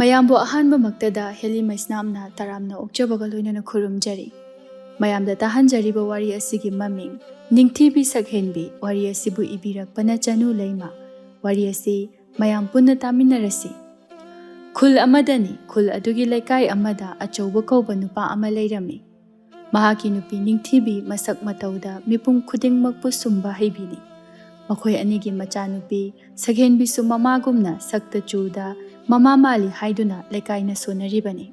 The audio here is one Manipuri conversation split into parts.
mayambo ahanba maktada Helly Maisnam na taramna okjabaga loinana khurumjari. Mayamda tahanjariba wari asigi maming Ningthibi Sakhenbi wari asibu ibirakpana Chanu Leima wari asi mayam punna taminarasi. Khul amadani khul adugi laikai amada achauba kauba nupa ama leirami. Mahaki nupi Ningthibi masak matauda mipum khudingmakpu sumba haibini. Makhoi anigi macha nupi Sakhenbi su mamagumna sakta chuda mama mali haiduna lekaina sonaribani.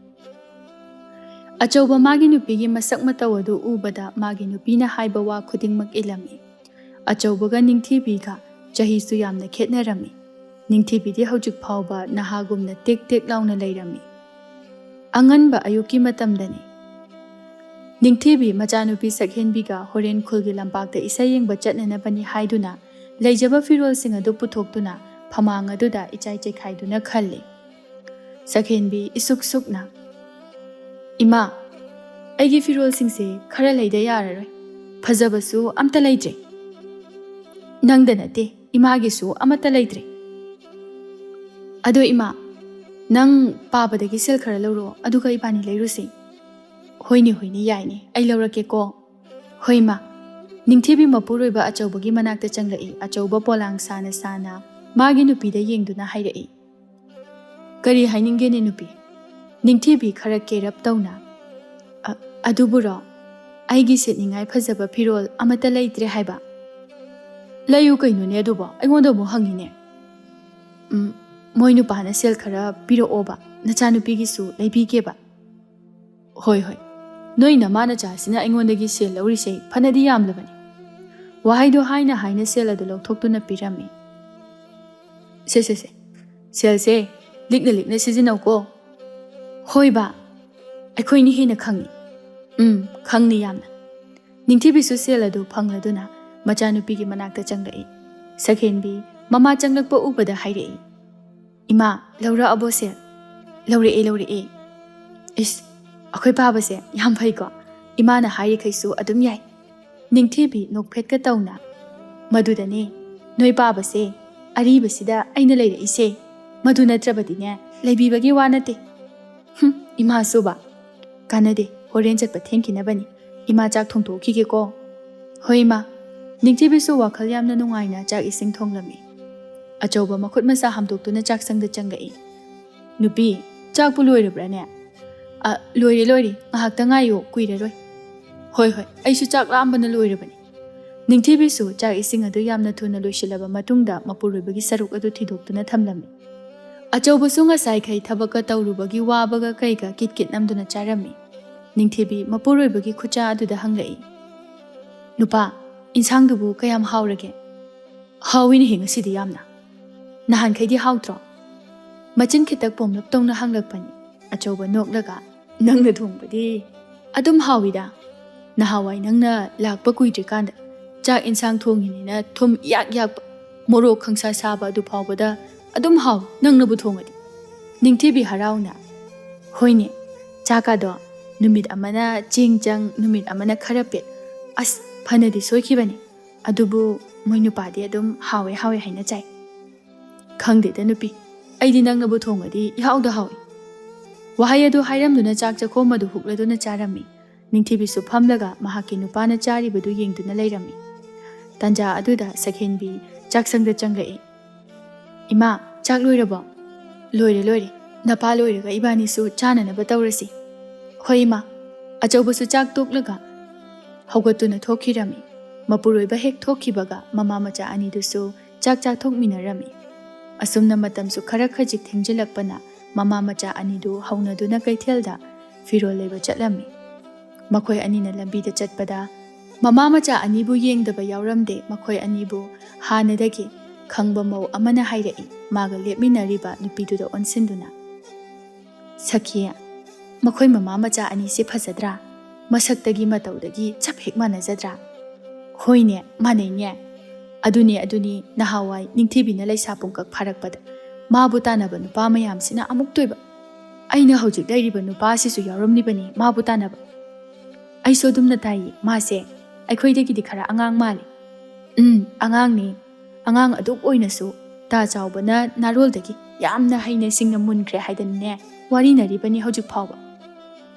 Achauba magi nupigi masak matawadu ubada magi nupina haiba wa khudingmak ilami. Achaubaga Ningthibiga chahi su yamna khetnarami. Ningthibi di haujuk phauba nahagumna tek tek launa leirami. Anganba ayuki matamdani. Ningthibi macha nupi Sakhenbiga horen khulgi lampakta isayengba chatnanabani haiduna leijaba firol singa du puthoktuna phamang aduda ichai chekhaiduna khalli. Sakhenbi isuk sukna. Ima, aigi firol singse khara leida yararoi. Phajabasu amta leidre. Nangdanate imagisu amata leidre. Ado ima, nang pabadagi sel khara lawro aduga ibani leirusi. Hoini yaini ai lawrake ko. Hoima, Ningthibi mapuroiba achaubagi manakta changlai achauba polang sana magi nupida yengduna hairai. Kari hainingene nupi. Ningthibi khara kerap tawna. Aduburo, aigi setningai phajaba firol amata leitre haiba. Layu kainune adubo aingonda mo hangine. Moi nupana sel khara piro oba nacha nupigi su leibigeba. Hoi. Noi namana chasina aingondagi sel lawrise phanadi yamlabani. Wahaido haina sel adu lokthokuna pirami. Se. Sel se likna sizinau ko. Hoi ba. Aikoi ni hina khangi. Khangni yamna. Ningthibi su sel adu phangladuna macha nupigi manakta changlai. Sakhenbi mama changlakpa ubada hairei. Ima laura abo sel. Laure e. Is akhoi baba se yam phai ko. Ima na hairi khaisu adum yai. Ningthibi nokphetka tawna. Madudane noi baba se ariba sida aina leira ise. Madu natrabadine leibibagi wanate. Ima suba. Kanade horen chatpa thenkinabani. Ima chak thongthokige ko. Hoi ma. Ningthibi su wakhal yamna nungaina chak ising thonglami. Achauba makhut masa hamdoktuna chak sangda changai. Nupi chak pu loirabrane. Loire ngahakta ngayo kuiraroi. Hoi aisu chak lambana loirabani. Ningthibi su chak ising adu yamna thuna loisilaba matungda mapuroibagi saruk adu thidoktuna thamlami. Achauba su ngasai khai thabaka tawrubagi wabaga kaiga kitkit namduna charami. Ningthibi mapuroibagi khucha aduda hanglai. Nupa insangdubu kayam haurage. Hawini hinga sidi yamna. Nahan khaidi hautro. Machin khitak pomlak tongna hanglakpani. Achauba noklaga nangna thongbadi adum hawida. Nahawai nangna lakpa kuidrikanda chak insang thongini na thum yak morok khangsa saba adu phawbada adum haw nangna bu thongadi. Ningthibi harauna. Hoine chaka do numit amana chingchang numit amana kharapet as phanadi soikhibani. Adubu moinu padi adum hawe haina chai. Khangde da nupi aidi nangna bu thongadi yauda hawi. Wahai adu hairamduna chak chakhomadu hukladuna charami. Ningthibi su phamlaga mahaki nupana charibadu yengduna leirami. Tanja aduda Sakhenbi chak sangda changlai. Ima chak loirabo. Loire. Napa loiraga ibani su chananaba tawrasi. Hoi ima. Achauba su chak toklaga haugatuna thokhirami. Mapuroiba hek thokhibaga mama macha anidu su chak thokminarami. Asumna matam su khara khajik thengjilakpana mama macha anidu haunaduna kaithelda firol leba chatlami. Makhoi anina lambida chatpada mama macha anibu yengdaba yauramde makhoi anibu hanadagi khangba mau amana hairai maga lepminariba nupiduda onsinduna. Sakhiya makhoi mama macha ani se phajadra masaktagi mataudagi chap hek manajadra. Hoine manene aduni nahawai Ningthibi na laisa pungkak pharakpada mabu tanaba nupa mayamsina amuk toiba. Aina hojik lairiba nupa sisu yauramnibani mabu tanaba. Aiso dumna tai mase aikhoidagi khara angang mali. Angang ni angang aduk oinasu ta chawbana naroldagi ꯌꯥꯝꯅ ꯍꯩꯅ ꯁꯤꯡꯅ ꯃꯨꯟꯈ꯭ꯔꯦ ꯍꯥꯏꯗꯅꯅꯦ ꯋꯥꯔꯤꯅꯔꯤꯕꯅꯤ ꯍꯧꯖꯤꯛ ꯐꯥꯎꯕ꯫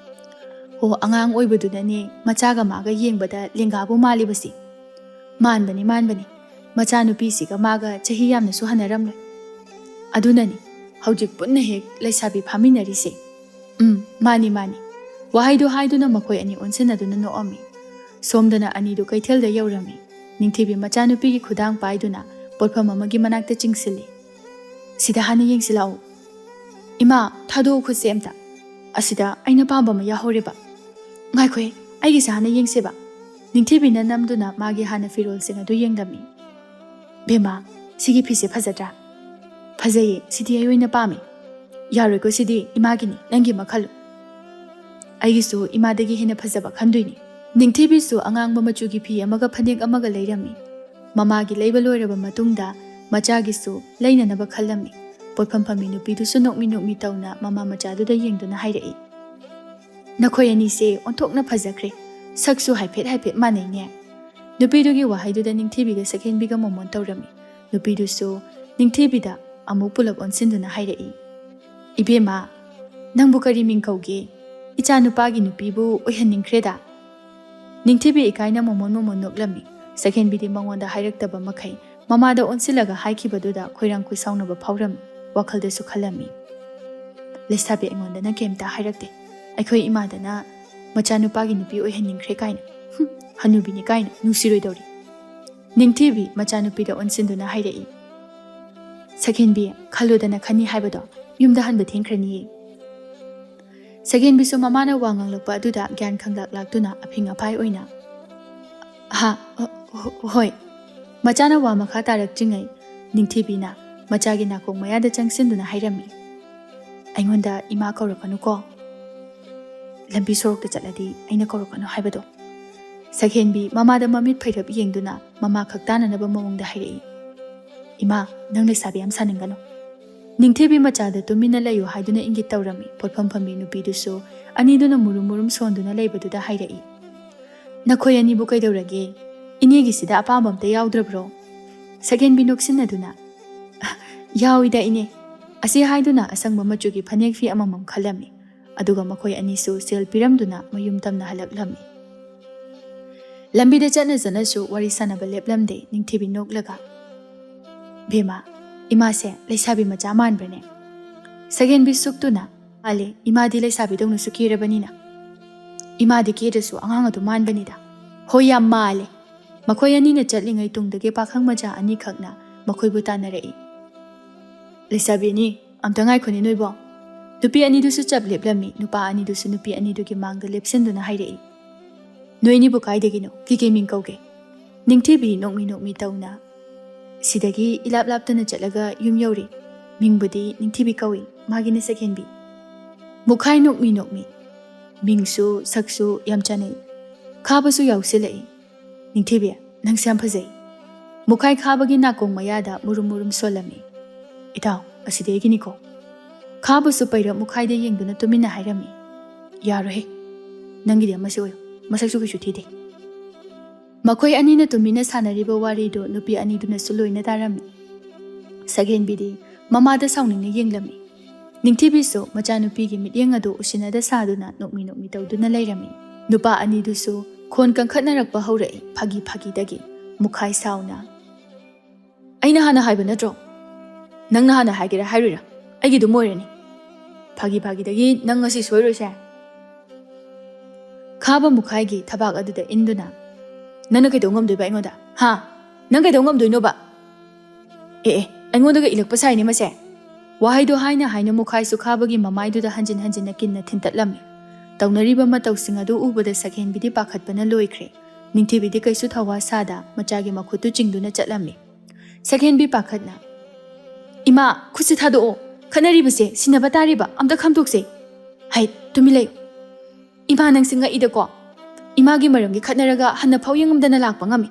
ꯍꯣ ꯑꯉꯥꯡ ꯑꯣꯏꯕꯗꯨꯅꯅꯦ ꯃꯆꯥꯒ ꯃꯥꯒ ꯌꯦꯡꯕꯗ ꯂꯦꯡꯒꯥꯕꯨ ꯃꯥꯜꯂꯤꯕꯁꯤ꯫ ꯃꯥꯟꯕꯅꯤ ꯃꯥꯟꯕꯅꯤ ꯃꯆꯥꯅꯨꯄꯤꯁꯤꯒ ꯃꯥꯒ ꯆꯍꯤ ꯌꯥꯝꯅꯁꯨ ꯍꯟꯅꯔꯝꯂꯣꯏ꯫ ꯑꯗꯨꯅꯅꯤ ꯍꯧꯖꯤꯛ ꯄꯨꯟꯅ ꯍꯦꯛ ꯂꯩꯁꯥꯕꯤ ꯐꯥꯃꯤꯟꯅꯔꯤꯁꯦ꯫ ꯃꯥꯅꯤ ꯃꯥꯅꯤ ꯋꯥꯍꯩꯗꯨ ꯍꯥꯏꯗꯨꯅ ꯃꯈꯣꯏ ꯑꯅꯤ ꯑꯣꯟꯁꯤꯟꯅꯗꯨꯅ ꯅꯣꯛꯑꯝꯃꯤ꯫ ꯁꯣꯝꯗꯅ ꯑꯅꯤꯗꯨ ꯀꯩꯊꯦꯜꯗ ꯌꯧꯔꯝꯃꯤ꯫ ꯅꯤꯡꯊꯤꯕꯤ ꯃꯆꯥꯅꯨꯄꯤꯒꯤ ꯈꯨꯗꯥꯡ ꯄꯥꯏꯗꯨꯅ ꯄꯣꯠꯐꯝ ꯑꯃꯒꯤ ꯃꯅꯥꯛꯇ ꯆꯤꯡꯁꯤꯜꯂꯤ꯫ ꯁꯤꯗ ꯍꯥꯟꯅ ꯌꯦꯡꯁꯤꯜꯂꯛꯎ꯫ ꯏꯃꯥ ꯊꯥꯗꯣꯛꯎ ꯈꯨꯠꯁꯦ ꯑꯝꯇ꯫ ꯑꯁꯤꯗ ꯑꯩꯅ ꯄꯥꯝꯕ ꯑꯃ ꯌꯥꯍꯧꯔꯦꯕ꯫ ꯉꯥꯏꯈꯣꯍꯦ ꯑꯩꯒꯤꯁꯦ ꯍꯥꯟꯅ ꯌꯦꯡꯁꯦꯕ꯫ ꯅꯤꯡꯊꯤꯕꯤꯅ ꯅꯝꯗꯨꯅ ꯃꯥꯒꯤ ꯍꯥꯟꯅ ꯐꯤꯔꯣꯜꯁꯤꯡ ꯑꯗꯨ ꯌꯦꯡꯂꯝꯃꯤ꯫ ꯕꯦꯝꯃ ꯁꯤꯒꯤ ꯐꯤꯁꯦ ꯐꯖꯗ꯭ꯔꯥ? ꯐꯖꯩꯌꯦ ꯁꯤꯗꯤ ꯑꯩ ꯑꯣꯏꯅ ꯄꯥꯝꯃꯤ꯫ ꯌꯥꯔꯣꯏꯀꯣ ꯁꯤꯗꯤ ꯏꯃꯥꯒꯤꯅꯤ ꯅꯪꯒꯤ ꯑꯃ ꯈꯜꯂꯨ꯫ ꯑꯩꯒꯤꯁꯨ ꯏꯃꯥꯗꯒꯤ ꯍꯦꯟꯅ ꯐꯖꯕ ꯈꯟꯗꯣꯏꯅꯤ꯫ ꯅꯤꯡꯊꯤꯕꯤꯁꯨ ꯑꯉꯥꯡꯕ ꯃꯆꯨꯒꯤ ꯐꯤ ꯑꯃꯒ ꯐꯅꯦꯛ ꯑꯃꯒ ꯂꯩꯔꯝꯃꯤ꯫ ꯃꯃꯥꯒꯤ ꯂꯩꯕ ꯂꯣꯏꯔꯕ ꯃꯇꯨꯡꯗ ꯃꯆꯥꯒꯤꯁꯨ ꯂꯩꯅꯅꯕ ꯈꯜꯂꯝꯃꯤ꯫ ꯄꯣꯠꯐꯝ ꯐꯝꯃꯤ ꯅꯨꯄꯤꯗꯨꯁꯨ ꯅꯣꯛꯃꯤ ꯅꯣꯛꯃꯤ ꯇꯧꯅ ꯃꯃꯥ ꯃꯆꯥꯗꯨꯗ ꯌꯦꯡꯗꯨꯅ ꯍꯥꯏꯔꯛꯏ꯫ ꯅꯈꯣꯏ ꯑꯅꯤꯁꯦ ꯑꯣꯟꯊꯣꯛꯅ ꯐꯖꯈ꯭ꯔꯦ꯫ ꯁꯛꯁꯨ ꯍꯥꯏꯐꯦꯠ ꯍꯥꯏꯐꯦꯠ ꯃꯥꯟꯅꯩꯅꯦ꯫ ꯅꯨꯄꯤꯗꯨꯒꯤ ꯋꯥꯍꯩꯗꯨꯗ ꯅꯤꯡꯊꯤꯕꯤꯒ ꯁꯛꯍꯦꯟꯕꯤꯒ ꯃꯣꯃꯣꯟ ꯇꯧꯔꯝꯃꯤ꯫ ꯅꯨꯄꯤꯗꯨꯁꯨ ꯅꯤꯡꯊꯤꯕꯤꯗ ꯑꯃꯨꯛ ꯄꯨꯂꯞ ꯑꯣꯟꯁꯤꯟꯗꯨꯅ ꯍꯥꯏꯔꯛꯏ꯫ ꯏꯕꯦꯝꯃ ꯅꯪꯕꯨ ꯀꯔꯤ ꯃꯤꯡ ꯀꯧꯒꯦ? ꯏꯆꯥ ꯅꯨꯄꯥꯒꯤ ꯅꯨꯄꯤꯕꯨ ꯑꯣꯏꯍꯟꯅꯤꯡꯈ꯭ꯔꯦꯗ꯫ ꯅꯤꯡꯊꯤꯕꯤ ꯏꯀꯥꯏꯅ ꯃꯣꯃꯣꯟ ꯅꯣꯛꯂꯝꯃꯤ꯫ ꯁꯛꯍꯦꯟꯕꯤꯗꯤ ꯃꯉꯣꯟꯗ ꯍꯥꯏꯔꯛꯇꯕ ꯃꯈꯩ ꯃꯃꯥꯗ ꯑꯣꯟꯁꯤꯜꯂꯒ ꯍꯥꯏꯈꯤꯕꯗꯨꯗ ꯈꯣꯏꯔꯥꯡ ꯈꯣꯏꯁꯥꯎꯅꯕ ꯐꯥꯎꯔꯝꯃꯤ꯫ ꯋꯥꯈꯜꯗꯁꯨ ꯈꯜꯂꯝꯃꯤ꯫ ꯂꯩꯁꯥꯕꯤ ꯑꯩꯉꯣꯟꯗꯅ ꯀꯩꯝꯇ ꯍꯥꯏꯔꯛꯇꯦ꯫ ꯑꯩꯈꯣꯏ ꯏꯃꯥꯗꯅ ꯃꯆꯥꯅꯨꯄꯥꯒꯤ ꯅꯨꯄꯤ ꯑꯣꯏꯍꯟꯅꯤꯡꯈ꯭ꯔꯦ ꯀꯥꯏꯅ꯫ ꯍꯅꯨꯕꯤꯅꯤ ꯀꯥꯏꯅ ꯅꯨꯡꯁꯤꯔꯣꯏꯗꯧꯔꯤ꯫ ꯅꯤꯡꯊꯤꯕꯤ ꯃꯆꯥꯅꯨꯄꯤꯗ ꯑꯣꯟꯁꯤꯟꯗꯨꯅ ꯍꯥꯏꯔꯛꯏ꯫ ꯁꯛꯍꯦꯟꯕꯤ ꯈꯜꯂꯨꯗꯅ ꯈꯟꯅꯤ ꯍꯥꯏꯕꯗꯣ ꯌꯨꯝꯗ ꯍꯟꯕ ꯊꯦꯡꯈ꯭ꯔꯅꯤꯌꯦ꯫ ꯁꯛꯍꯦꯟꯕꯤꯁꯨ ꯃꯃꯥꯅ ꯋꯥ ꯉꯥꯡꯂꯛꯄ ꯑꯗꯨꯗ ꯒ꯭ꯌꯥꯟ ꯈꯪꯂꯛ ꯂꯥꯛꯇꯨꯅ ꯑꯐꯤꯡ ꯑꯐꯥꯏ ꯑꯣꯏꯅ ꯍꯣꯏ꯫ ꯃꯆꯥꯅ ꯋꯥ ꯃꯈꯥ ꯇꯥꯔꯛꯇ꯭ꯔꯤꯉꯩ ꯅꯤꯡꯊꯤꯕꯤꯅ ꯃꯆꯥꯒꯤ ꯅꯥꯀꯣꯡ ꯃꯌꯥꯗ ꯆꯪꯁꯤꯟꯗꯨꯅ ꯍꯥꯏꯔꯝꯃꯤ꯫ ꯑꯩꯉꯣꯟꯗ ꯏꯃꯥ ꯀꯧꯔꯛꯀꯅꯨꯀꯣ꯫ ꯂꯝꯕꯤ ꯁꯣꯔꯣꯛꯇ ꯆꯠꯂꯗꯤ ꯑꯩꯅ ꯀꯧꯔꯛꯀꯅꯨ ꯍꯥꯏꯕꯗꯣ꯫ ꯁꯛꯍꯦꯟꯕꯤ ꯃꯃꯥꯗ ꯃꯃꯤꯠ ꯐꯩꯔꯞ ꯌꯦꯡꯗꯨꯅ ꯃꯃꯥ ꯈꯛ ꯇꯥꯅꯅꯕ ꯃꯑꯣꯡꯗ ꯍꯥꯏꯔꯛꯏ꯫ ꯏꯃꯥ ꯅꯪ ꯂꯩꯁꯥꯕꯤ ꯌꯥꯝ ꯁꯥꯅꯤꯡꯒꯅꯨ꯫ ꯅꯤꯡꯊꯤꯕꯤ ꯃꯆꯥꯗ ꯇꯨꯃꯤꯟꯅ ꯂꯩꯌꯨ ꯍꯥꯏꯗꯨꯅ ꯏꯪꯒꯤꯠ ꯇꯧꯔꯝꯃꯤ꯫ ꯄꯣꯠꯐꯝ ꯐꯝꯕꯤ ꯅꯨꯄꯤꯗꯨꯁꯨ ꯑꯅꯤꯗꯨꯅ ꯃꯨꯔꯨꯝ ꯃꯨꯔꯨꯝ ꯁꯣꯟꯗꯨꯅ ꯂꯩꯕꯗꯨꯗ ꯍꯥꯏꯔꯛꯏ꯫ ꯅꯈꯣꯏ ꯑꯅꯤꯕꯨ ꯀꯩꯗꯧꯔꯒꯦ? ꯏꯅꯦꯒꯤꯁꯤꯗ ꯑꯄꯥꯝꯕ ꯑꯝꯇ ꯌꯥꯎꯗ꯭ꯔꯕ꯭ꯔꯣ? ꯁꯛꯍꯦꯟꯕꯤ ꯅꯣꯛꯁꯤꯟꯅꯗꯨꯅ ꯌꯥꯎꯏꯗ ꯏꯅꯦ꯫ ꯑꯁꯤ ꯍꯥꯏꯗꯨꯅ ꯑꯁꯪꯕ ꯃꯆꯨꯒꯤ ꯐꯅꯦꯛ ꯐꯤ ꯑꯃꯃꯝ ꯈꯜꯂꯝꯃꯤ꯫ ꯑꯗꯨꯒ ꯃꯈꯣꯏ ꯑꯅꯤꯁꯨ ꯁꯦꯜ ꯄꯤꯔꯝꯗꯨꯅ ꯃꯌꯨꯝ ꯇꯝꯅ ꯍꯜꯂꯛꯂꯝꯃꯤ꯫ ꯂꯝꯕꯤꯗ ꯆꯠꯅꯁꯨ ꯋꯥꯔꯤ ꯁꯥꯟꯅꯕ ꯂꯦꯞꯂꯝꯗꯦ꯫ ꯅꯤꯡꯊꯤꯕꯤ ꯅꯣꯛꯂꯒ ꯕꯦꯝꯃ ꯏꯃꯥꯁꯦ ꯂꯩꯁꯥꯕꯤ ꯃꯆꯥ ꯃꯥꯟꯕ꯭ꯔꯅꯦ? ꯁꯛꯍꯦꯟꯕꯤ ꯁꯨꯛꯇꯨꯅ ꯃꯥꯜꯂꯦ ꯏꯃꯥꯗꯤ ꯂꯩꯁꯥꯕꯤꯗꯧꯅꯁꯨ ꯀꯦꯔꯕꯅꯤꯅ꯫ ꯏꯃꯥꯗꯤ ꯀꯦꯗ꯭ꯔꯁꯨ ꯑꯉꯥꯡ ꯑꯗꯨ ꯃꯥꯟꯕꯅꯤꯗ꯫ ꯍꯣꯏ ꯌꯥꯝ ꯃꯥꯜꯂꯦ꯫ ꯃꯈꯣꯏ ꯑꯅꯤꯅ ꯆꯠꯂꯤꯉꯩ ꯇꯨꯡꯗꯒꯤ ꯄꯥꯈꯪ ꯃꯆꯥ ꯑꯅꯤꯈꯛꯅ ꯃꯈꯣꯏꯕꯨ ꯇꯥꯟꯅꯔꯛꯏ꯫ ꯂꯩꯁꯥꯕꯤ ꯑꯅꯤ ꯑꯝꯇ ꯉꯥꯏꯈꯣꯅꯦ ꯅꯣꯏꯕꯣ꯫ ꯅꯨꯄꯤ ꯑꯅꯤꯗꯨꯁꯨ ꯆꯞ ꯂꯦꯞꯂꯝꯃꯤ꯫ ꯅꯨꯄꯥ ꯑꯅꯤꯗꯨꯁꯨ ꯅꯨꯄꯤ ꯑꯅꯤꯗꯨꯒꯤ ꯃꯥꯡꯗ ꯂꯦꯞꯁꯤꯟꯗꯨꯅ ꯍꯥꯏꯔꯛꯏ꯫ ꯅꯣꯏꯅꯤꯕꯨ ꯀꯥꯏꯗꯒꯤꯅꯣ? ꯀꯩ ꯃꯤꯡ ꯀꯧꯒꯦ? ꯅꯤꯡꯊꯤꯕꯤ ꯅꯣꯛꯃꯤ ꯅꯣꯛꯃꯤ ꯇꯧꯅ ꯁꯤꯗꯒꯤ ꯏꯂꯥꯞ ꯂꯥꯞꯇꯅ ꯆꯠꯂꯒ ꯌꯨꯝ ꯌꯧꯔꯤ꯫ ꯃꯤꯡꯕꯨꯗꯤ ꯅꯤꯡꯊꯤꯕꯤ ꯀꯧꯏ ꯃꯥꯒꯤꯅ ꯁꯛꯍꯦꯟꯕꯤ꯫ ꯃꯨꯈꯥꯏ ꯅꯣꯛꯃꯤ ꯅꯣꯛꯃꯤ ꯃꯤꯡꯁꯨ ꯁꯛꯁꯨ ꯌꯥꯝ ꯆꯥꯅꯩ꯫ ꯈꯥꯕꯁꯨ ꯌꯥꯎꯁꯤꯜꯂꯛꯏ꯫ ꯅꯤꯡꯊꯤꯕꯤ ꯅꯪꯁꯦ ꯌꯥꯝ ꯐꯖꯩ꯫ ꯃꯨꯈꯥꯏ ꯈꯥꯕꯒꯤ ꯅꯥꯀꯣꯡ ꯃꯌꯥꯗ ꯃꯨꯔꯨꯝ ꯃꯨꯔꯨꯝ ꯁꯣꯜꯂꯝꯃꯤ꯫ ꯏꯇꯥꯎ ꯑꯁꯤꯗꯤ ꯑꯩꯒꯤꯅꯤꯀꯣ꯫ ꯈꯥꯕꯁꯨ ꯄꯩꯔꯞ ꯃꯨꯈꯥꯏꯗ ꯌꯦꯡꯗꯨꯅ ꯇꯨꯃꯤꯟꯅ ꯍꯥꯏꯔꯝꯃꯤ꯫ ꯌꯥꯔꯣꯏꯍꯦ ꯅꯪꯒꯤꯗꯤ ꯑꯃꯁꯤ ꯑꯣꯏꯌꯨ ꯃꯁꯛꯁꯨ ꯀꯩꯁꯨ ꯊꯤꯗꯦ꯫ ꯃꯈꯣꯏ ꯑꯅꯤꯅ ꯇꯨꯃꯤꯟꯅ ꯁꯥꯟꯅꯔꯤꯕ ꯋꯥꯔꯤꯗꯨ ꯅꯨꯄꯤ ꯑꯅꯤꯗꯨꯅꯁꯨ ꯂꯣꯏꯅ ꯇꯥꯔꯝꯃꯤ꯫ ꯁꯛꯍꯦꯟꯕꯤꯗꯤ ꯃꯃꯥꯗ ꯁꯥꯎꯅꯤꯡꯅ ꯌꯦꯡꯂꯝꯃꯤ꯫ ꯅꯤꯡꯊꯤꯕꯤꯁꯨ ꯃꯆꯥꯅꯨꯄꯤꯒꯤ ꯃꯤꯠꯌꯦꯡ ꯑꯗꯨ ꯎꯁꯤꯟꯅꯗ ꯁꯥꯗꯨꯅ ꯅꯣꯛꯃꯤ ꯅꯣꯛꯃꯤ ꯇꯧꯗꯨꯅ ꯂꯩꯔꯝꯃꯤ꯫ ꯅꯨꯄꯥ ꯑꯅꯤꯗꯨꯁꯨ ꯈꯣꯟ ꯀꯟꯈꯠꯅꯔꯛꯄ ꯍꯧꯔꯛꯏ ꯐꯥꯒꯤ ꯐꯥꯒꯤꯗꯒꯤ꯫ ꯃꯨꯈꯥꯏ ꯁꯥꯎꯅ ꯑꯩꯅ ꯍꯥꯟꯅ ꯍꯥꯏꯕ ꯅꯠꯇ꯭ꯔꯣ? ꯅꯪꯅ ꯍꯥꯟꯅ ꯍꯥꯏꯒꯦꯔꯥ ꯍꯥꯏꯔꯣꯏꯔꯥ ꯑꯩꯒꯤꯗꯨꯝ ꯑꯣꯏꯔꯅꯤ꯫ ꯐꯥꯒꯤ ꯐꯥꯒꯤꯗꯒꯤ ꯅꯪ ꯉꯁꯤ ꯁꯣꯏꯔꯣꯏꯁꯦ꯫ ꯈꯥꯕ ꯃꯨꯈꯥꯏꯒꯤ ꯊꯕꯥꯛ ꯑꯗꯨꯗ ꯏꯟꯗꯨꯅ ꯅꯪꯅ ꯀꯩꯗꯧ ꯉꯝꯗꯣꯏꯕ ꯑꯩꯉꯣꯟꯗ? ꯅꯪ ꯀꯩꯗꯧ ꯉꯝꯗꯣꯏꯅꯣꯕ? ꯑꯩꯉꯣꯟꯗꯒ ꯏꯜꯂꯛꯄ ꯁꯥꯏꯅꯦ ꯃꯁꯦ꯫ ꯋꯥꯍꯩꯗꯣ ꯍꯥꯏꯅ ꯍꯥꯏꯅ ꯃꯨꯈꯥꯏꯁꯨ ꯈꯥꯕꯒꯤ ꯃꯃꯥꯏꯗꯨꯗ ꯍꯟꯖꯤꯟ ꯍꯟꯖꯤꯟꯅ ꯀꯤꯟꯅ ꯊꯤꯟꯇꯠꯂꯝꯃꯤ꯫ ꯇꯧꯅꯔꯤꯕ ꯃꯇꯧꯁꯤꯡ ꯑꯗꯨ ꯎꯕꯗ ꯁꯛꯍꯦꯟꯕꯤꯗꯤ ꯄꯥꯈꯠꯄꯅ ꯂꯣꯏꯈ꯭ꯔꯦ꯫ ꯅꯤꯡꯊꯤꯕꯤꯗꯤ ꯀꯩꯁꯨ ꯊꯋꯥ ꯁꯥꯗ ꯃꯆꯥꯒꯤ ꯃꯈꯨꯠꯇꯨ ꯆꯤꯡꯗꯨꯅ ꯆꯠꯂꯝꯃꯤ꯫ ꯁꯛꯍꯦꯟꯕꯤ ꯄꯥꯈꯠꯅ ꯏꯃꯥ ꯈꯨꯠꯁꯤ ꯊꯥꯗꯣꯛꯑꯣ ꯈꯠꯅꯔꯤꯕꯁꯦ ꯁꯤꯟꯅꯕ ꯇꯥꯔꯤꯕ ꯑꯝꯇ ꯈꯥꯝꯗꯣꯛꯁꯦ꯫ ꯍꯩ ꯇꯨꯃꯤꯟ ꯂꯩꯌꯨ꯫ ꯏꯃꯥ ꯅꯪꯁꯤ ꯉꯛꯏꯗꯀꯣ꯫ ꯏꯃꯥꯒꯤ ꯃꯔꯝꯒꯤ ꯈꯠꯅꯔꯒ ꯍꯟꯅ ꯐꯥꯎ ꯌꯦꯡꯉꯝꯗꯅ ꯂꯥꯛꯄ ꯉꯝꯃꯤ꯫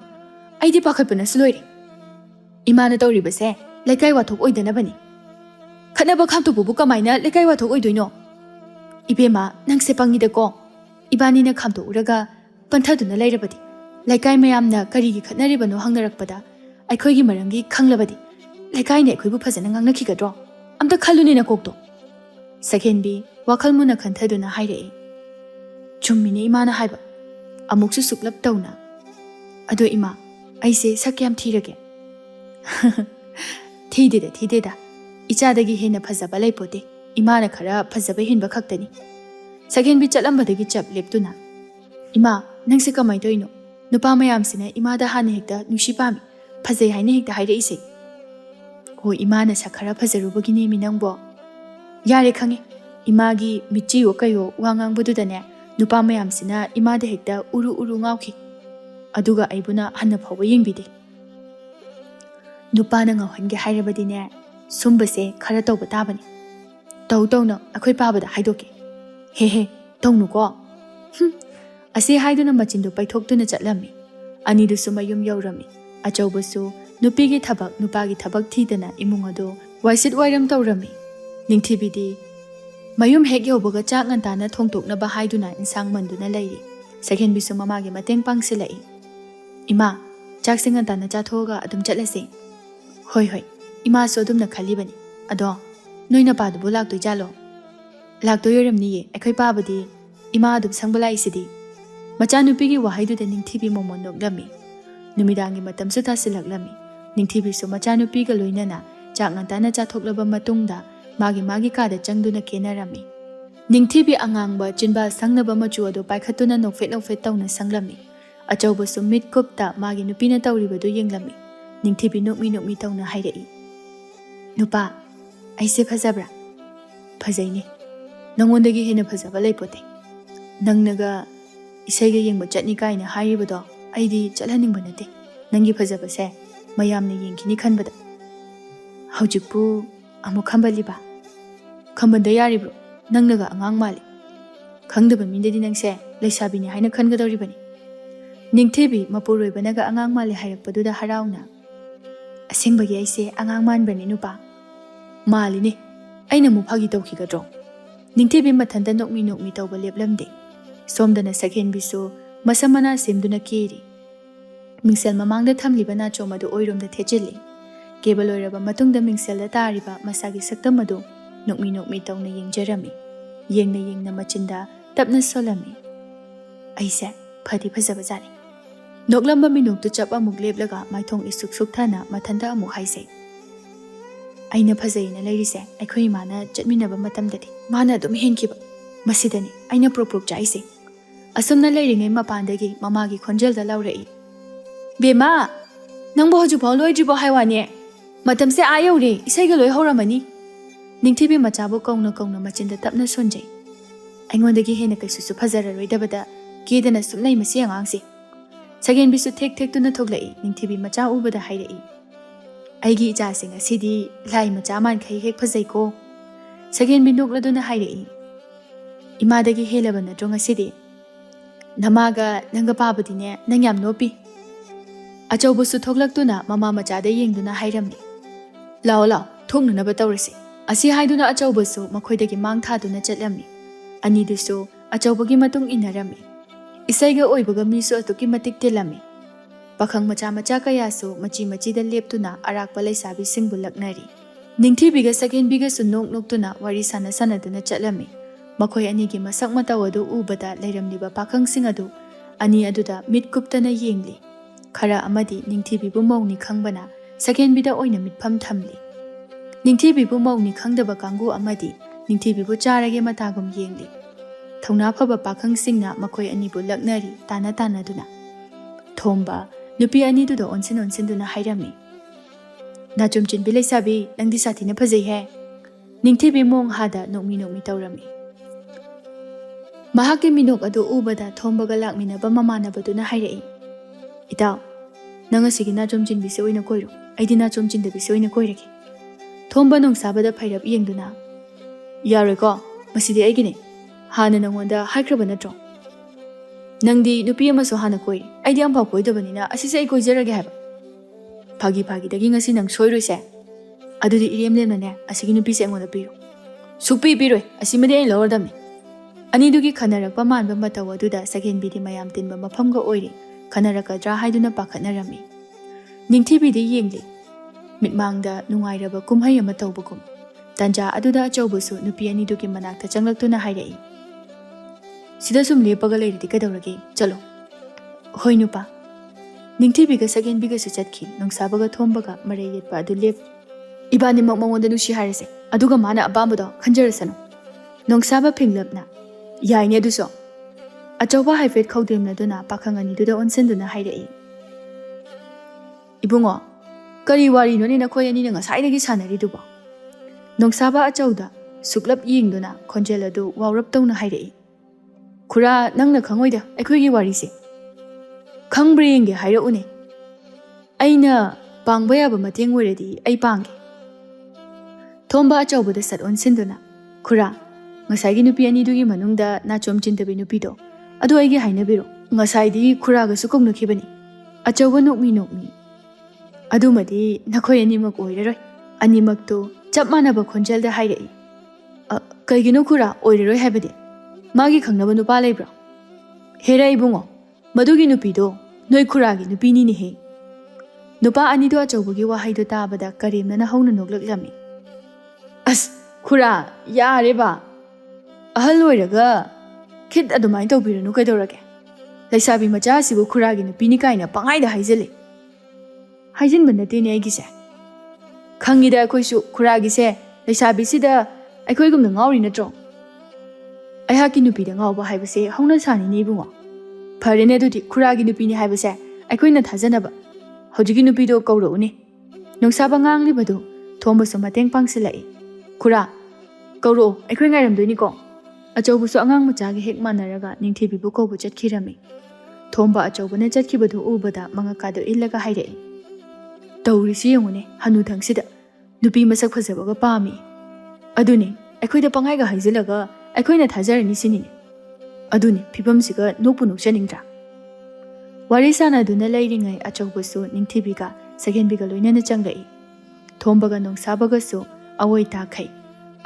ꯑꯩꯗꯤ ꯄꯥꯈꯠꯄꯅꯁꯨ ꯂꯣꯏꯔꯦ꯫ ꯏꯃꯥꯅ ꯇꯧꯔꯤꯕꯁꯦ ꯂꯩꯀꯥꯏ ꯋꯥꯊꯣꯛ ꯑꯣꯏꯗꯅꯕꯅꯤ꯫ ꯈꯠꯅꯕ ꯈꯥꯝꯗꯣꯛꯄꯕꯨ ꯀꯃꯥꯏꯅ ꯂꯩꯀꯥꯏ ꯋꯥꯊꯣꯛ ꯑꯣꯏꯗꯣꯏꯅꯣ? ꯏꯕꯦꯝꯃ ꯅꯪꯁꯦ ꯄꯪꯉꯤꯗꯀꯣ꯫ ꯏꯕꯥꯅꯤꯅ ꯈꯥꯝꯗꯣꯛꯎꯔꯒ ꯄꯟꯊꯗꯨꯅ ꯂꯩꯔꯕꯗꯤ ꯂꯩꯀꯥꯏ ꯃꯌꯥꯝꯅ ꯀꯔꯤꯒꯤ ꯈꯠꯅꯔꯤꯕꯅꯣ ꯍꯪꯅꯔꯛꯄꯗ ꯑꯩꯈꯣꯏꯒꯤ ꯃꯔꯝꯒꯤ ꯈꯪꯂꯕꯗꯤ ꯂꯩꯀꯥꯏꯅ ꯑꯩꯈꯣꯏꯕꯨ ꯐꯖꯅ ꯉꯥꯡꯅꯈꯤꯒꯗ꯭ꯔꯣ? amta khaluni na kokto. Sakhenbi wakhal muna khanthaduna hairei. Chummini ima na haiba. Amuksu suklap tawna. Ado ima, aise sakyam thirage. Thideda. Ichadagi hena phazaba laipote. Ima na khara phazaba hinba khaktani. Sakhenbi chalambadagi chap leptuna. Ima, nangse kamai toino. Nupa mayamsina ima da hana hekta nushi pami. Phazai haina hekta hairei se. Ho ima na sakhara phazarubagi nemi nangbo. Yare khange. Imagi michi o kayo wangang bududane. Nupa mayamsina ima da hekta uru ngauki. Aduga aibuna hanna phawa yengbide. Nupa na ngauhange hairabadine. Sumbase khara tawba tabani. Tawna akhoi pabada haidoke. He, tawnu ko. Ase haiduna machindu paithoktuna chatlami. Anidusu mayum yaurami. Achawbasu nupigi thabak nupagi thabak thidana imung ado waisit wairam tawrami. Ningthibidi mayum hek yawbaga chak ngantana thongtoknaba haiduna insang manduna lairi. Sakhenbisu mamagi mateng pangsilai. Ima, chak singantana chathoga adum chatlase. Hoi. Ima so adumna khalibani. Ado noina padubu laktoi jalo. Laktoi yoramniye akhoi pabadi ima adum sangbala isidi. Machanupigi wahaiduda Ningthibi momon noklami. Numidangi matamsu tasilaklami. Ningthibisu machanupiga loinana chak ngantana chathoklaba matungda magi kada changduna kenarami. Ningthibi angangba chinba sangnaba machu ado paikhatuna nokfet tawna sanglami. Achawbasu mitkupta magi nupina tawribadu yenglami. Ningthibi nokmi tawna hairei. Nupa, aise phazabra. Phazaine. Nangondagi hena phazaba laipote. Nangnaga isaiga yengba chatni kaina hairibado aidi chalhaningba nate. Nangi phazabase mayamna yengkini khanbada. Haujikpu amu khambaliba. Khambanda yaribro. Nangnaga angang mali. Khangdaba mindadi nangse laisabini haina khangadoribani. Ningthibi mapuroibanaga angang mali hairakpaduda harauna. Asengbagi aise angang manbani nupa. Maline. Aina mufagi tawkigadro. Ningthibi mathanda nokmi tawba leplamde. Somdana Sakhenbisu masamana semduna keri. Mingsel mamangda thamliba nacho madu oiromda thechili. Kebaloiraba matungda mingselda tariba masagi saktamadu nokmi tawna yengjarami. Yengna machinda tapna solami. Aise phadi phazabajani. Noklamba minuktu chap amuk leplaga maithong isuk thana mathanda amuk haise. Aina phazayina lairise aikhoi mana chatminaba matamdadi mana adum henkiba. Masidani aina prok chaise. Asumna lairingai mapandagi mamagi khonjelda laurei. Bema, nangbo hoju phau loidribo haiwane. Matamse ayaure isaiga loi horamani. Ningthibi machabu kauna machinda tapna sonjai. Aingondagi hena kaisusu phazararoidabada kedana sumnai masi angangse. Sakhenbisu thek tuna thoglai Ningthibi macha ubada hairei. Aigi ijasing asidi lai macha man khai hek phazai ko. Sakhenbi nokladuna hairei. Imadagi helabana tronga sidi. Namaga nanga pabadine nangyam nopi. Achawbusu thoglaktuna mama machada yengduna hairamni. Lao thongnunaba tawrasi. Asi haiduna achawbusu makhoidagi mang thaduna chatlamni. Anidusu achawbagi matung inarami. Isaiga oibaga misu atuki matik telami. Pakhang macha kayasu machi da leptuna arakpa laisabi singbu laknari. Ningthibiga Sakhenbiga su noktuna wari sanaduna chatlami. Makhoi anigi masak mataw adu ubada lairamliba pakhang sing adu ani aduda mitkuptana yengli. Khara amadi Ningthibibu mauni khangbana Sakhenbida oina mitpham thamli. Ningthibibu mauni khangdaba kanggu amadi Ningthibibu charage matagum yengli. Thongna phaba pakhang singna makhoi anibu laknari tana duna. Thomba nupi ani duda onsin duna hairami. Nachum chinbi laisabi nangdi sathina phazai he. Ningthibi mong hada nokmi tawrami. Mahaki minok adu ubada thombaga lakminaba mamanabaduna hairei. Itaw, nangasigi nachum chinbise oina koiro. Aidi nachum chindabise oina koirake. Thomba nongsabada phairap yengduna. Yareko, masidi aigine. Hana nangonda haikraba natro. Nangdi nupi amaso hana koiri. Aidi amphaw koidabanina asise ai koijarage haiba. Phagi dagi ngasi nang soiroise. Adudi iremlemnane asigi nupise angonda piro. Sukpi piroi asimade ai lawardamni. Anidugi khanarakpa manba mataw aduda Sakhenbidi mayam tinba mafamga oiri. Khanarakadra haiduna pakhatnarami. Ningthibidi yengli. Mitmangda nungairaba kumhai ama tawbagum. Tanja aduda achaubusu nupi anidugi manakta changlaktuna hairei. Sida sum lepaga leiridi kadaurage chalo. Hoi nupa. Ningthibiga Sakhenbiga su chatki nungsabaga thombaga marai yetpa adu lep. Ibani mamonda nushi hairese aduga mana abambado khanjarasanu. Nungsaba phinglapna yaine aduso. Achauba haifet khawdemna duna pakhangani duda onsenduna hairei. Ibungo kari wari noni nakhoi ani na ngasai sanaridubo. Nungsaba achauda suklap yingduna khonjel adu wawrap tawna hairei. Khura nangna khangoida aikhoigi wari se. Khangbri yenge hairau aina pangba yaba mateng oiradi ai pangge. Thomba achaubuda sat onsinduna khura ngasaigi nupi anidugi manungda nachom chintabi nupido adu aigi hainabiro ngasaidi khuraga su kongnakhibani achauba nokmi adumadi nakhoi animak oiraroi animak to chap manaba khonjelda hairei kaigino khura oiraroi habade magi khangnaba nupa leibra hera ibungo madugi nupido noi khuragi nupini ni he nupa anido achaubugi wahaido tabada karimna na hauna noklaklami as khura yare ba ahal oiraga khit adumai tawbiranu kaidorage laisabi macha sibu khuragi nupini kaina pangaida haijele haijinba natene aigise khangida akoisu khuragi se laisabi sida aikoigumna ngauri natro aihaki nupida ngawba haibase hauna sani ni bungo farene adudi khuragi nupini haibase aikoina thajanaba hojigi nupido kaurone nungsaba nganglibadu thombasu mateng pangsilai khura kauro aikoi ngairamdoini ko achaubusu angang machagi hek manaraga ningthibibu kobu chatkirami thomba achaubana chatkibadu ubada mangakado illaga hairei tawrisi yengone hanu thangsida nupi masak phajabaga pami aduni aikoida pangaiga haijilaga aikoina thajarani sinini aduni phibamsiga nokpu nokjaningdra wari sanaduna leiringai achaubusu ningthibiga Sakhenbiga loinana changai thombaga nongsabaga su awoi takhai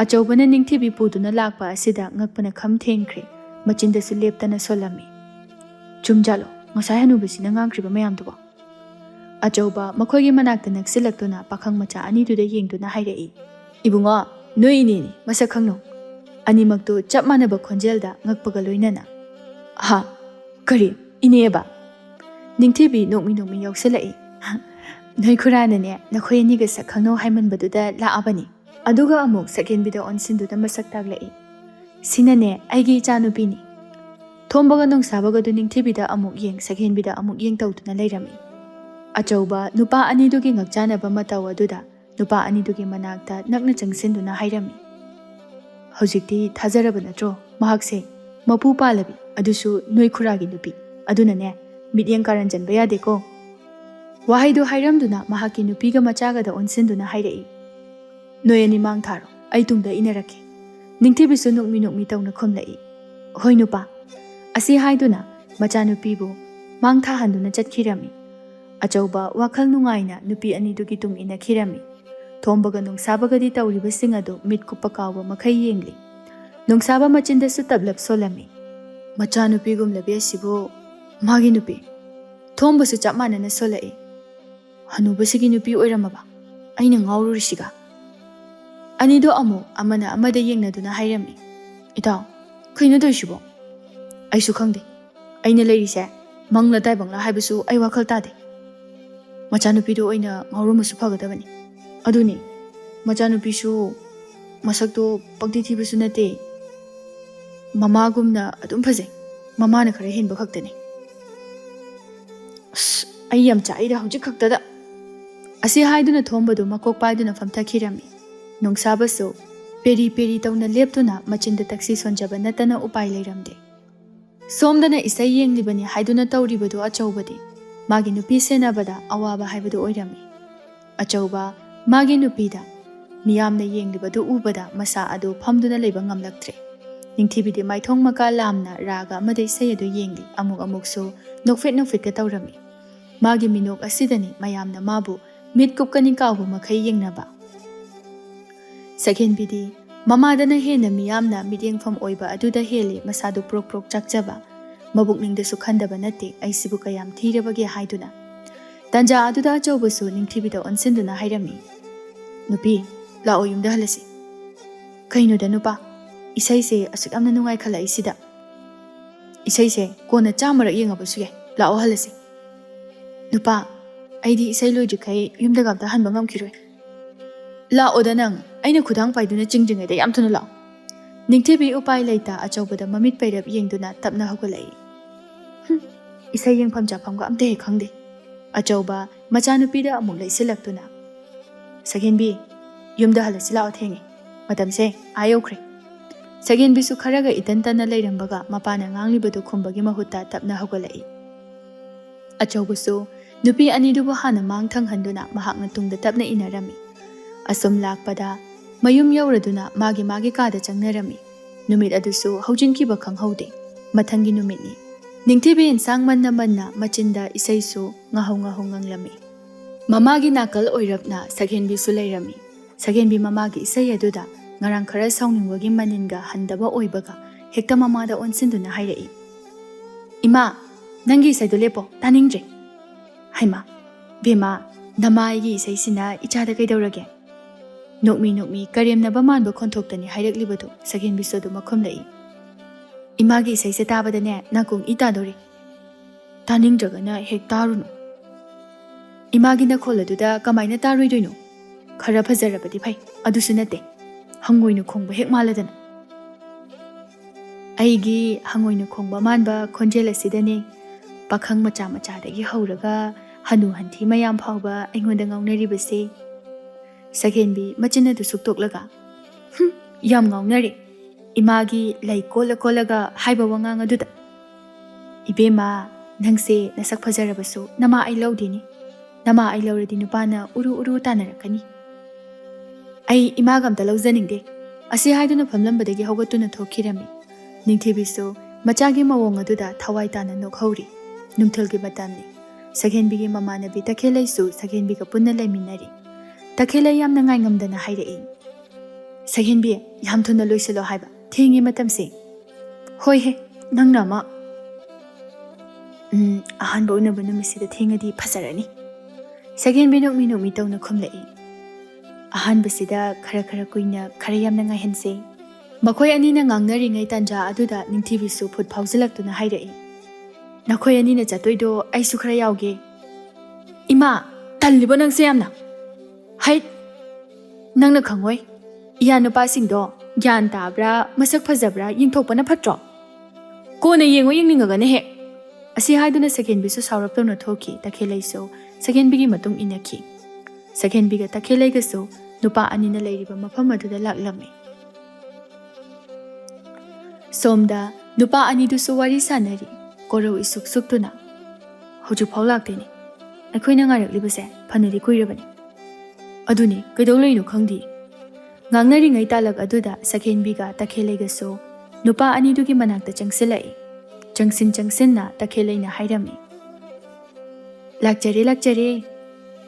achaubana ningthibi puduna lakpa asida ngakpana kham thengkhre machinda su leptana solami chumjalo ngasai hanubasina ngangkhriba mayam duba achauba makhoigi manakta naksilaktuna pakhang macha ani duda yengduna hairei ibungo noi ni masak khangno animakto chap manaba khonjelda ngakpaga loinana ha kari ineba Ningthibi nokmi yausalai noi khurana ne nakhoi aniga sakhangno haimanbaduda laabani aduga amuk Sakhenbida onsinduda masak taglai sinane aigi chanupini thombaga nongsabaga du Ningthibida amuk yeng Sakhenbida amuk yeng tawduna leirami achauba nupa anidugi ngakjanaba mataw aduda nupa anidugi manakta nakna changsinduna hairami hojikti thajaraba natro mahakse mapu palabi adusu noi khuragi nupi adunane midyang karan janba yadeko wahaido hairamduna mahaki nupiga machagada onsinduna hairei noyani mang tharo ai tungda inarake Ningthibisu nokmi tawna khomlai hoi nupa asi haiduna macha nupibu mang tha handuna chatkhirami achauba wakhal nungaina nupi anidugi tung ina khirami thombaga nongsabaga di tawriba singadu mitkupa kawba makhai yengli nungsaba machinda su tablap solami macha nupigum labe sibo magi nupi thombasu chapmana na solai hanubasigi nupi oiramaba aina ngaururisiga anido amu amana amada yengnaduna hairami itaw khaina doisibo aisu khangde aina leirise mangla taibangla haibasu ai wakhal tade machanupido oina ngaurumasu phagadabani aduni machanupisu masakto pagdi thibasu nate mamagumna adum phajai mamana khare hinba khaktani ai yam chaida hojik khaktada asi haiduna thombadu makok paiduna famthakirami nongsabasu peri tawna leptuna machinda taxi sonjaba natana upai leiramde somdana isai yenglibani haiduna tawribadu achaubadi magi nupi senabada awaba haibadu oirami achauba magi nupida miyamna yenglibadu ubada masa adu phamduna leiba ngamlaktre Ningthibidi maithong maka lamna raga amadai sayadu yengli amuk so nokfet ka tawrami magi minok asidani mayamna mabu mitkupkani kawbu makhai yengnaba Sakhenbidi mamadana hena miyamna midyengfam oiba aduda heli masadu prok chakjaba mabukningda su khandaba nate aisibu kayam thirabage haiduna tanja aduda achaubasu Ningthibida onsinduna hairami nupi lao yumda halasi Kainoda nupa, isaise asuk yamna nungai khalaisida. Isaise kona chamarak yengabasu yai, lao halasi. Nupa, aidi isai loidrikai yumdaga amta hanba ngamkhiroi. Laoda nang, aina khudang paiduna jingjingaida yam thuna lao. Ningthibi upai laita achawbada mamit pairap yengduna tapna haugalai. Isai yengpham japhamga amte he khangde. Achawba machanupida amuk laisilaktuna. Sakhenbi, yumda halasi lao thengi. Matamse ayokre. Sakhenbi su kharaga itantana leirambaga mapana nganglibadu khumbagi mahutta tapna haugalai. Achawba su nupi anidubu hana mang thanghanduna mahakna tungda tapna inarami. Asum lakpada mayum yauraduna magi kada changnarami. Numit adusu haujinkiba khanghaude. Mathangi numitni. Ningthibi insang manna machinda isaisu ngahau nganglami. Mamagi nakal oirapna Sakhenbi su leirami. Sakhenbi mamagi isai aduda ngarang khara sauningwagi maninga handaba oibaga hekta mamada onsinduna hairai. Ima, nangi isaidu lepo taningdre. Haima, bema namaigi isaisina ichada kaidaurage. Nokmi karemnaba manba khontoktani haireklibadu Sakhenbi su adu makhumlai. Imagi isaise tabadane nakung itadori. Taningdragana hek tarunu. Imagi na kholaduda kamaina taruidoino. Khara phazarabadi phai adusu nate. Hangoinu khongba hek maladana. Aigi hangoinu khongba manba khonjel asidane pakhang macha dagi hauraga hanu hanthi mayam phawba aingonda ngaunaribase. Sakhenbi machina du suktoklaga. Yam ngaunari. Imagi lai kola haiba wangang aduda. Ibema nangse nasak phazarabasu nama ai laudini. Nama ai lauradi nupana uru tanarakani. Ai imagam ta laujaningde. Asi haiduna phamlambadagi haugatuna thokhirami. Ningthibi su machagi mawong aduda thawai tana nokhauri. Numthulgi matamni. Sakhenbi gi mamanabi takhelai su Sakhenbi ga punna laiminari. Takhelai yamna ngai ngamdana hairai. Sakhenbi yam thuna loisalo haiba. Thengi matamse. Hoi he, nangna ma. Ahanba unaba numisida thengadi phazarani. Sakhenbi nokmi tawna khumlai. Ahanba sida khara kuina khara yamna ngai hense. Makhoi anina ngangnari ngai tanja aduda Ningthibi su phut phawjalaktuna hairai. Nakhoi anina chatoido aisu khara yauge. Ima, tallibo nangse yamna. Hai, nangna khangoi. Iya nupasingdo gyan tabra masak phazabra yingthokpana phatro. Kona yengo yengningaga he. Asi haiduna Sakhenbi su sauraptona thoki takhelai so Sakhenbi gi matung inaki. Sakhenbi ga takhelai ga so nupa anina leiriba mafam aduda laklami. Somda nupa anidu su wari sanari koro isuk suktuna. Hoju phau lakteni. Akhoina ngaraklibase phanari kuirabani. Aduni kaidolai no khangdi. Ngangnari ngai talak aduda Sakhenbi ga takhelai ga so nupa anidu gi manakta changsilai. Changsin na takhelai na hairami. Lakjare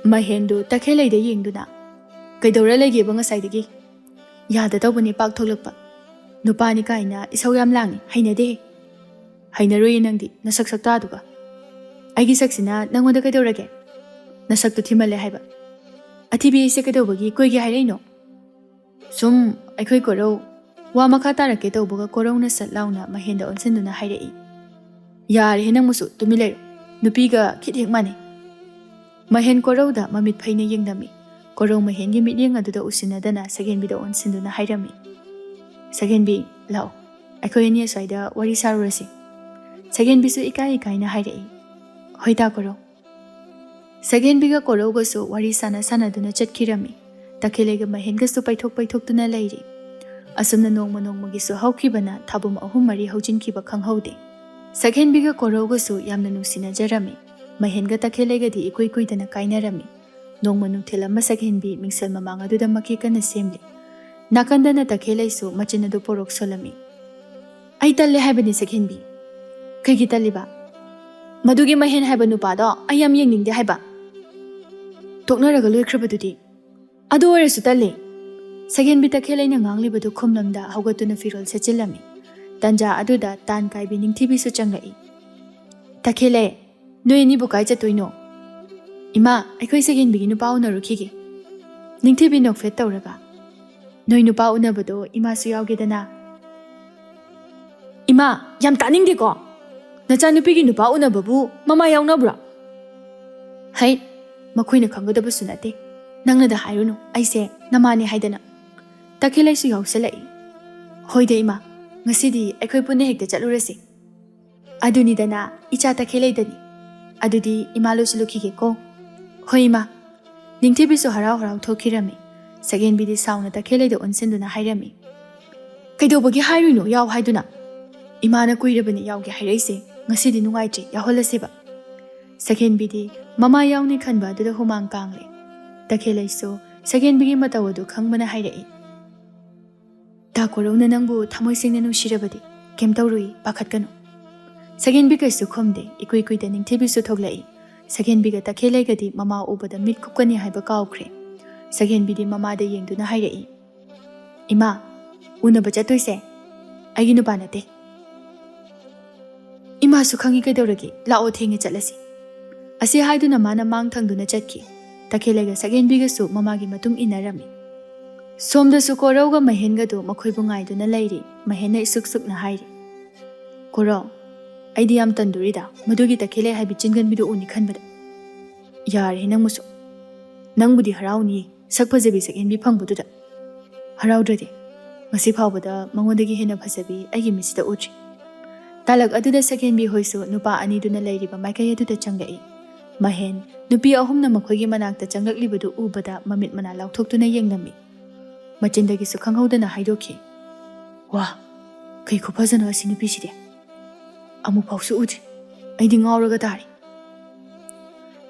mahendu takhelai da yengduna. Kaidora lege ba ngasaidagi. Yada tawbani pak tholakpa. Nupa ni kaina isaw yam langi hainade. Hainaroi nangdi nasak taduga. Aigi saksina nangonda kaidorage. Nasaktu thimale haiba. Athibi ise kaidobagi koigi hairaino. Sum aikhoi korau wa makha tarake tawbaga korona satlauna mahenda onsenduna hairai. Yar henang musu tumilero. Nupiga khithek mane. Mahen korauda mamit phaina yengdami. Korau mahen gi mityeng aduda usinadana Sakhenbi da onsinduna hairami. Sakhenbi lao. Aikhoi ani aswaida wari sarurasi. Sakhenbi su ikai na hairai. Hoita korau. Sakhenbi ga korau ga su wari sana duna chatkirami. Takhelai ga mahen ga su paithok tuna lairi. Asumna nongma gi su haukibana thabum ahum mari haujinkiba khanghaude. Sakhenbi ga korau ga su yamna nusina jarami. Mahen ga takhelai ga di ikoi dana kainarami. Nongma nungthilama Sakhenbi mingsal mamang aduda makikana semli. Nakandana takhelai su machinadu porok solami. Ai talle haibani Sakhenbi. Kaigi talliba. Madugi mahen haiba nupado ayam yengningde haiba. Toknaraga loikrabadudi. Adu orasu talle. Sakhenbi takhelai na nganglibadu khumlamda haugatuna firol sechilami. Tanja aduda tan kaibi Ningthibi su changai. Takhelai, noi ni bukai chatoino. Ima, aikhoi Sakhenbi gi nupa unarukhige. Ningthibi nokfet tawraga. Noi nupa unabado ima su yaugedana. Ima, yam taning de ko. Nachanupi gi nupa unababu mama yaunabra. Hai, makoina khangadabu sunate. Nangna da hairunu, aise namani haidana. Takhelai su yausalai. Hoide ima, ngasidi aikhoi punna hekta chalurasi. Aduni dana icha takhelai dani. Adudi imalo sulukhige ko. Hoi ima, Ningthibi su harau harau thokirami. Sakhenbi di sauna takhelai da onsenduna hairami. Kaidobagi hairunu yaw haiduna. Imana kuirabani yawge hairaise ngasidi nungaitri yaholasiba. Sakhenbi di mama yawni khanba aduda humang kangle. Takhelai su Sakhenbi gi matawadu khangbana hairai. Ta korona nangbu thamoi singna nushirabadi kem tawrui pakhatkanu. Sakhenbi kaisu khomde ikui kuida Ningthibi su thoglai. Sakhenbi ga takhelai gadi mama ubada mit khukani haiba kaukre. Sakhenbi di mama da yengduna hairai. Ima, unaba chatoise. Aigi nupa nate. Ima su khangi kaidawragi lao thengi chatlasi. Asi haiduna mana mang thangduna chatki. Takhelai ga Sakhenbi ga su mama gi matung inarami. Somda su korau ga mahen ga do makhoi bungaiduna lairi. Mahen na isuk suk na hairi. Korau, aidi yam tandurida madugi takhelai haibi chingan bidu uni khanbada. Yare nang musu. Nang budi harau ni sakpajabi Sakhenbi phangbududa. Harau drade. Ngasi phawbada mangondagi hena phasabi aigi misida utri. Talak aduda Sakhenbi hoisu nupa ani duna lairiba maikai aduda changai. Mahen nupi ahumna makhoigi manakta changlaklibudu ubada mamit mana lauthoktuna yenglami. Machindagi su khanghaudana haidokhi. Wah, kai khupazana asi nupi side. Amu phawsu udri. Aidi ngawraga tari.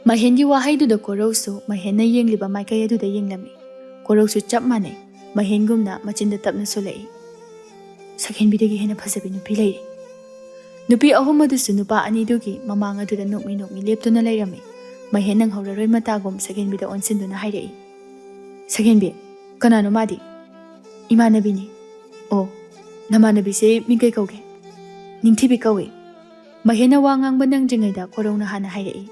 Mahen gi wahaiduda korausu mahen na yengliba maikai aduda yenglami. Korausu chap mane. Mahen gumna machinda tapna solai. Sakhenbi dagi hena phasabi nupi lairi. Nupi ahum adusu nupa anidugi mamang aduda nokmi leptuna lairami. Mahen nang hauraroi matagum Sakhenbi da onsinduna hairai. Sakhenbi, kanano madi? Imanabi ni. Oh, namanabi se mingkai kauge. Ningthibi kauge. Mahen na wangang bandang jingaida korona hana hairai.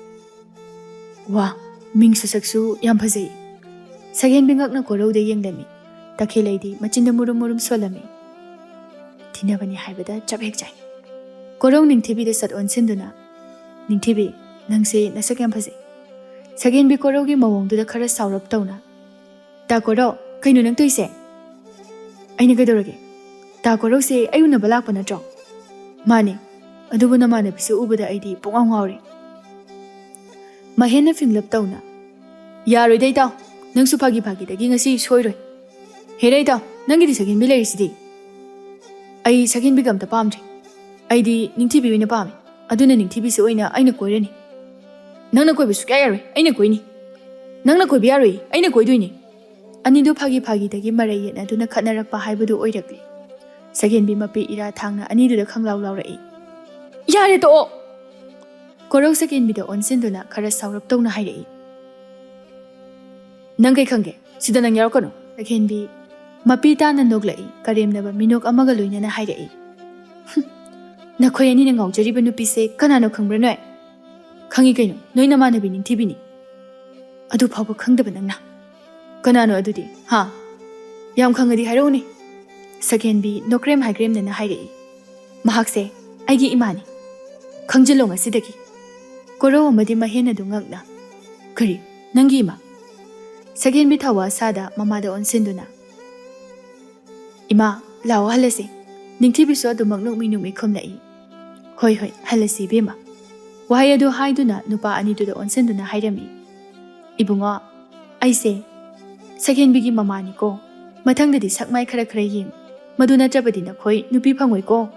Wah, ming susaksu yam phazai. Sakhenbi ngakna korau da yenglami. Takhelai di machinda murum solami. Thinabani haibada chap hekjai. Korau Ningthibi da sat onsinduna. Ningthibi, nangse nasak yam phazai. Sakhenbi korau gi mawongdu da khara saurap tawna. Ta korau, kainu nang toise? Aina gaidorage. Ta korau se ayuna balak pana tro. Mane, adubu namana bisu ubada aidi pungaw ngawri. Mahen na finglap tawna. Yaroi day taw, nang su phagi dagi ngasi soiroi. Heray taw, nangi di Sakhenbi lairisidi. Ay Sakhenbi gamta pamdri. Aidi Ningthibi wina pami. Aduna Ningthibi se oina aina koirani. Nangna koiba sukya yaroi, aina koini. Nangna koiba yaroi, aina koiduini. Anidu phagi dagi marai yena aduna khatnarakpa haibadu oirakli. Sakhenbi mapi ira thangna anidu da khanglaw lawrai. Yare to! Korau Sakhenbi da onsinduna khara saurap tawna hairai. Nang kai khange, sida nang yarakano. Sakhenbi mapi tana noglai karemnaba minok amaga loinana hairai. Nakhoi ani na ngaujariba nupi se kanano khangbra noi. Khangi kaino, noi namanabi Ningthibi ni. Adu phawba khangdaba nangna. Kanano adudi, ha? Yam khangadi haironi. Sakhenbi nokrem haigrem nana hairai. Mahakse, aigi imani. Khangjilo ngasidagi. Korau amadi mahen adu ngakna. Kari, nangi ima. Sakhenbi thawa sada mamada onsinduna. Ima, lao halase. Ningthibi su adu magnuk khomnai. Hoi halasi bema. Wahai adu haiduna nupa aniduda onsinduna hairami. Ibunga, aise, Sakhenbi gi mamani ko. Mathangdadi sakmai khara yeng. Maduna chabadi na khoi nupi phangoi ko.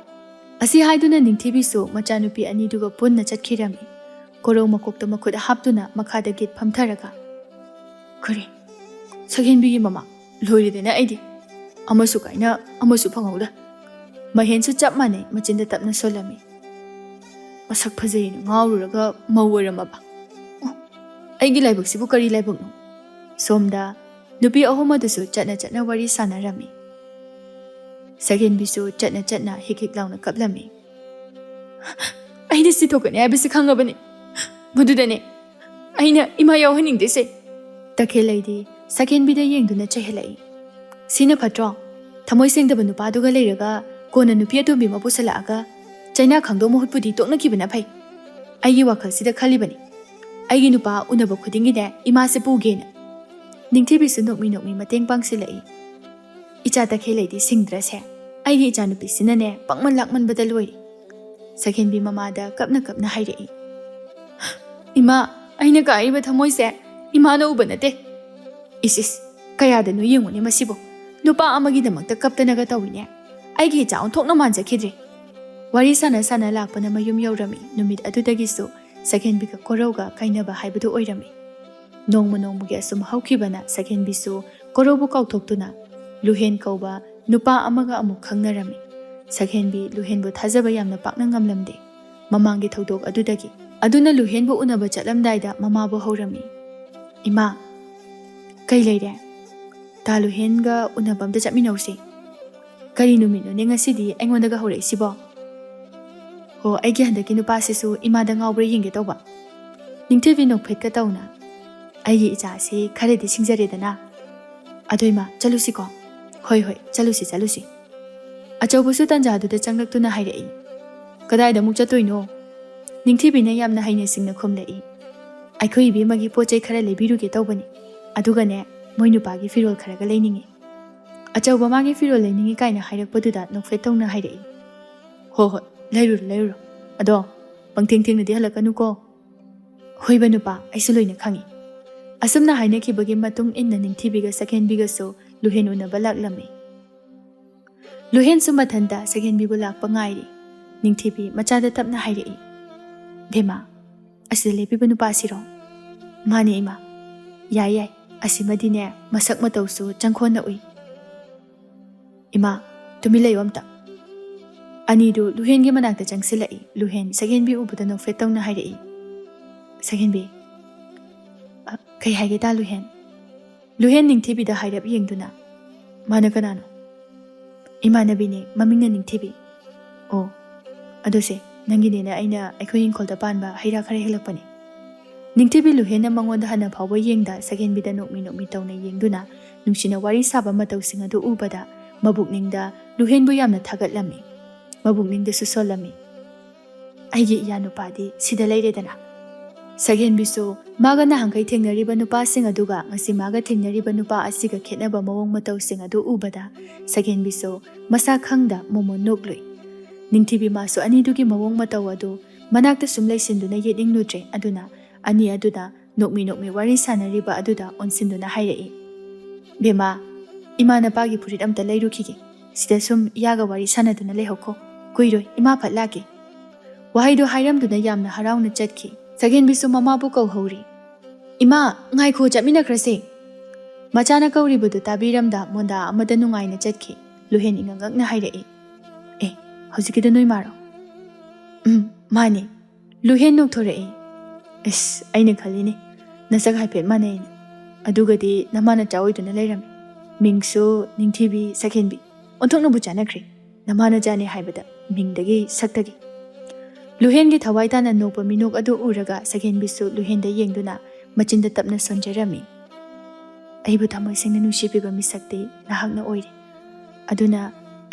Asi haiduna Ningthibi su macha nupi aniduga punna chatkirami. Korau makokta makhuda haptuna makhada git phamtharaga. Kare, Sakhenbi gi mama, loiridena aidi. Amasu kaina, amasu phangauda. Mahen su chap mane machinda tapna solami. Masak phazai na ngawruraga mawwaramaba. Aigi laibak sibu kari laibak no. Somda, nupi ahumadasu chatna wari sanarami. Sakhenbi su chatna hik launa kaplami. Aina sithokane abisi khangabani. Madudane, aina ima yawhaningdese. Takhelai di Sakhenbi da yengduna chahelai. Sina phatro thamoi sengdaba nupaduga leiraga kona nupi atombi ma pusalaga chaina khangdo mohutpudi tokna kibana phai aigi wakhal sida khalibani aigi nupa unaba khudingi ne ima se pugena Ningthibi su nokmi mateng pangsilai icha ta khelai di singdra se aigi icha nupi sina ne pangman lakman badal loi Sakhenbi mama da kapna hairei ima aina ka aiba thamoi se ima na ubanate isis kaya da nu yengone masibo nupa amagi damakta kaptanaga tawine aigi icha onthokna manja khidri wari sana lakpana mayum yaurami numit adudagi su Sakhenbi ka korauga kainaba haibadu oirami nongmugi asum haukibana Sakhenbi su koraubu kauthokduna luhen kauba nupa amaga amuk khangnarami Sakhenbi luhenbu thajaba yamna pakna ngamlamde mamangi thodok adudagi aduna luhenbu unaba chatlamdaida mamabu haurami ima kai leire ta luhenga unabamda chapminausi kari numino ne ngasidi aingondaga hore sibo ho aigi handaki nupa sisu imada ngawbre yinge toba Ningthibi nokphet ka tauna aigi icha se kharedi singjaredana adoima chalusi ko hoi chalusi achaubusu tanjadu changlaktuna hairei kadai da muk chatoino Ningthibi ne yamna haine singna khomlei aikhoi bi magi pochai khara lebiruge tawbani aduga ne moinu pagi firol kharaga leiningi achauba magi firol leiningi kaina hairakpaduda nokphet tawna hairei ho leiru ado pangthing nadi halakanu ko hoiba nupa aisu loina khangi asumna haina khibagi matung inna Ningthibi ga Sakhenbi ga so luhen una balak lami luhen sumathanda Sakhenbi bu lakpa ngairi Ningthibi machada tapna hairei bema asile lepi banu pasiro mani ima yai asimadi ne masak matausu changkhona ui ima tumi layomta Anidu luhen gi manakta changsilai luhen Sakhenbi ubada nokphet tawna hairei Sakhenbi kai haige ta luhen Ningthibi da hairap yengduna mana kanano imanabi ne mamingna Ningthibi o adose nangine na aina aikhoi ingkholda panba haira khare helakpani Ningthibi luhen na mangonda hana phawba yengda Sakhenbi da nokmi tawna yengduna nungsina wari saba matau singa du ubada mabukningda luhen bu yamna thagatlami mabukningda susolami aigi iya nupadi sida leiredana Sakhenbi su maga na hangkai thengnariba nupa sing aduga ngasi maga thengnariba nupa asiga khetnaba mawong matau sing adu ubada Sakhenbi su masa khangda momo nokloi Ningthibi ma su ani dugi mawong matau adu manakta sumlai sinduna yeding nutre aduna ani aduda nokmi wari sanariba aduda onsinduna hairei bema imana pagi purit amta leirukhige sida sum yaga wari sanaduna lehokko kuiroi ima phatlake wahaido hairamduna yamna harauna chatki Sakhenbi su mama bu kau hauri ima ngai kho chapmina khrase machana kauri budu tabiramda monda amada nungaina chatki luhen ingangakna hairei hojikida noi maro mani luhen nokthorei aina khalini nasak haipet manai adugadi namana chawoiduna leirami mingsu Ningthibi Sakhenbi onthokna bu chanakhri namana jani haibada mingdagi saktagi luhen gi thawai tana nokpa minok adu uraga Sakhenbi su luhen da yengduna machinda tapna sonjarami aibu thamoi singna nusibiba misakti nahakna oire aduna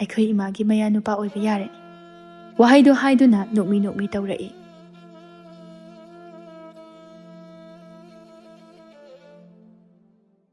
aikhoi imagi maya nupa oiba yarani wahaido haiduna nokmi tawrai